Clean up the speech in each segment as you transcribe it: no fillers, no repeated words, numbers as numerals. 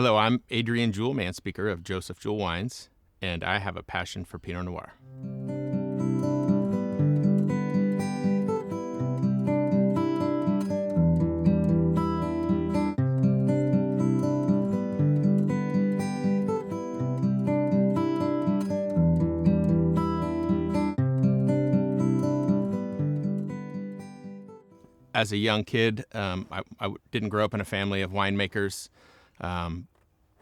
Hello, I'm Adrian Jewell, man speaker of Joseph Jewell Wines, and I have a passion for Pinot Noir. As a young kid, I didn't grow up in a family of winemakers.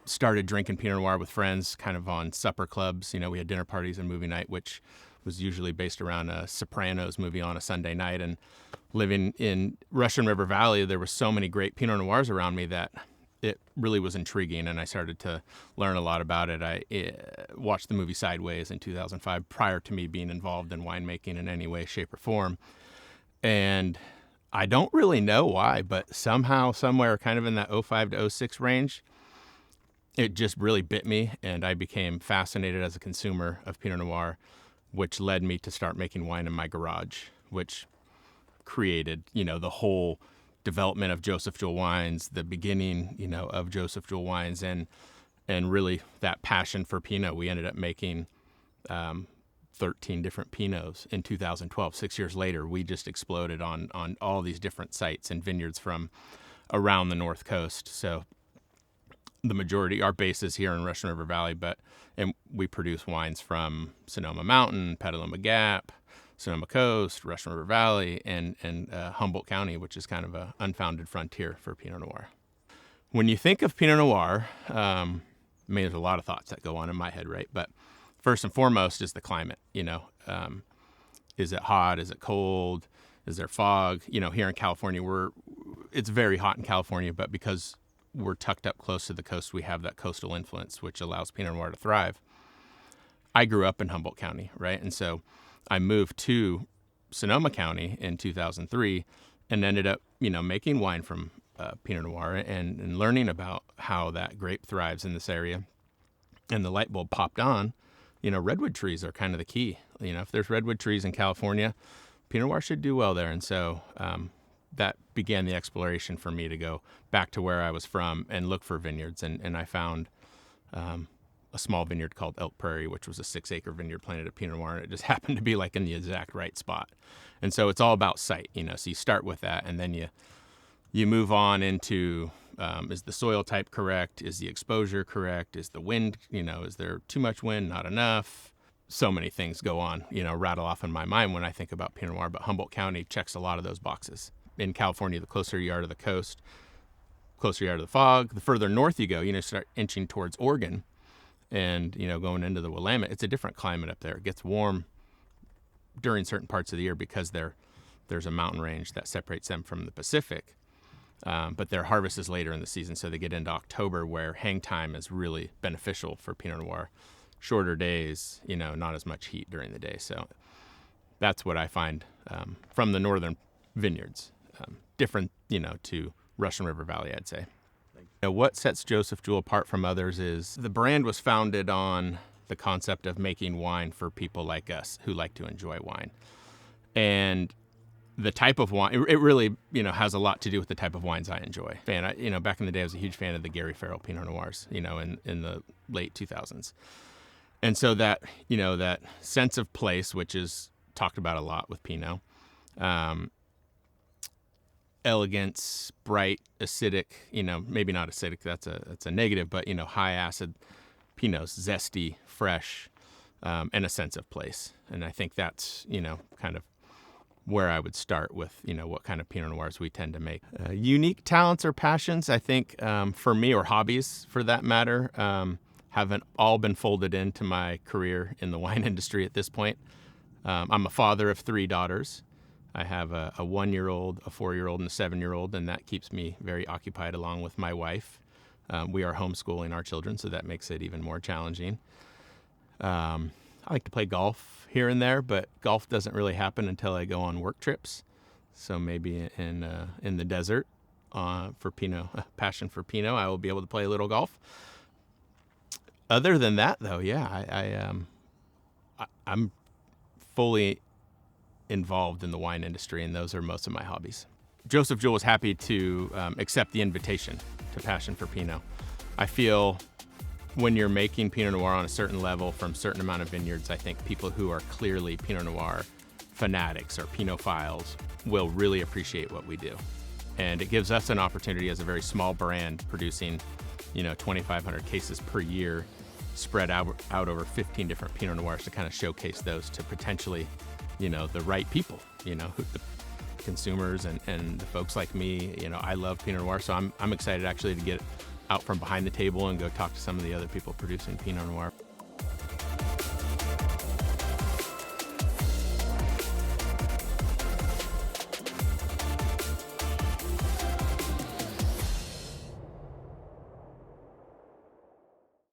Started drinking Pinot Noir with friends, kind of on supper clubs. You know, we had dinner parties and movie night, which was usually based around a Sopranos movie on a Sunday night. And living in Russian River Valley, there were so many great Pinot Noirs around me that it really was intriguing, and I started to learn a lot about it. I watched the movie Sideways in 2005 prior to me being involved in winemaking in any way, shape, or form. And I don't really know why, but somehow, somewhere kind of in that 05 to 06 range, it just really bit me, and I became fascinated as a consumer of Pinot Noir, which led me to start making wine in my garage, which created, the whole development of Joseph Jewell Wines, the beginning, of Joseph Jewell Wines, and really that passion for Pinot. We ended up making 13 different Pinots in 2012. 6 years later, we just exploded on all these different sites and vineyards from around the North Coast. So the majority, our base is here in Russian River Valley, and we produce wines from Sonoma Mountain, Petaluma Gap, Sonoma Coast, Russian River Valley, and Humboldt County, which is kind of an unfounded frontier for Pinot Noir. When you think of Pinot Noir, there's a lot of thoughts that go on in my head, right? But first and foremost is the climate. Is it hot? Is it cold? Is there fog? Here in California, it's very hot in California, but because we're tucked up close to the coast, we have that coastal influence, which allows Pinot Noir to thrive. I grew up in Humboldt County, right? And so I moved to Sonoma County in 2003 and ended up, making wine from Pinot Noir and learning about how that grape thrives in this area. And the light bulb popped on. Redwood trees are kind of the key. If there's redwood trees in California, Pinot Noir should do well there. And so that began the exploration for me to go back to where I was from and look for vineyards. And I found a small vineyard called Elk Prairie, which was a 6-acre vineyard planted at Pinot Noir. And it just happened to be like in the exact right spot. And so it's all about site, so you start with that, and then you move on into, is the soil type correct? Is the exposure correct? Is the wind, is there too much wind, not enough? So many things go on, rattle off in my mind when I think about Pinot Noir, but Humboldt County checks a lot of those boxes. In California, the closer you are to the coast, closer you are to the fog, the further north you go, start inching towards Oregon and, going into the Willamette. It's a different climate up there. It gets warm during certain parts of the year because there's a mountain range that separates them from the Pacific. But their harvest is later in the season, so they get into October, where hang time is really beneficial for Pinot Noir. Shorter days, not as much heat during the day. So that's what I find from the northern vineyards. Different, to Russian River Valley, I'd say. What sets Joseph Jewell apart from others is the brand was founded on the concept of making wine for people like us who like to enjoy wine. And the type of wine, it really, has a lot to do with the type of wines I enjoy. Back in the day, I was a huge fan of the Gary Farrell Pinot Noirs, in the late 2000s. And so that, that sense of place, which is talked about a lot with Pinot, elegance, bright, acidic, maybe not acidic, that's a negative, but, high acid Pinots, zesty, fresh, and a sense of place. And I think that's, kind of where I would start with, what kind of Pinot Noirs we tend to make. Unique talents or passions, I think, for me, or hobbies for that matter, haven't all been folded into my career in the wine industry at this point. I'm a father of 3 daughters. I have a 1-year-old, a 4-year-old, and a 7-year-old, and that keeps me very occupied along with my wife. We are homeschooling our children, so that makes it even more challenging. I like to play golf here and there, but golf doesn't really happen until I go on work trips. So maybe in the desert for Pinot, passion for Pinot, I will be able to play a little golf. Other than that, though, yeah, I'm fully involved in the wine industry, and those are most of my hobbies. Joseph Jewell was happy to accept the invitation to Passion for Pinot. I feel when you're making Pinot Noir on a certain level from a certain amount of vineyards, I think people who are clearly Pinot Noir fanatics or Pinophiles will really appreciate what we do. And it gives us an opportunity as a very small brand producing, 2,500 cases per year, spread out over 15 different Pinot Noirs to kind of showcase those to potentially, the right people, the consumers and the folks like me. I love Pinot Noir, so I'm excited actually to get out from behind the table and go talk to some of the other people producing Pinot Noir.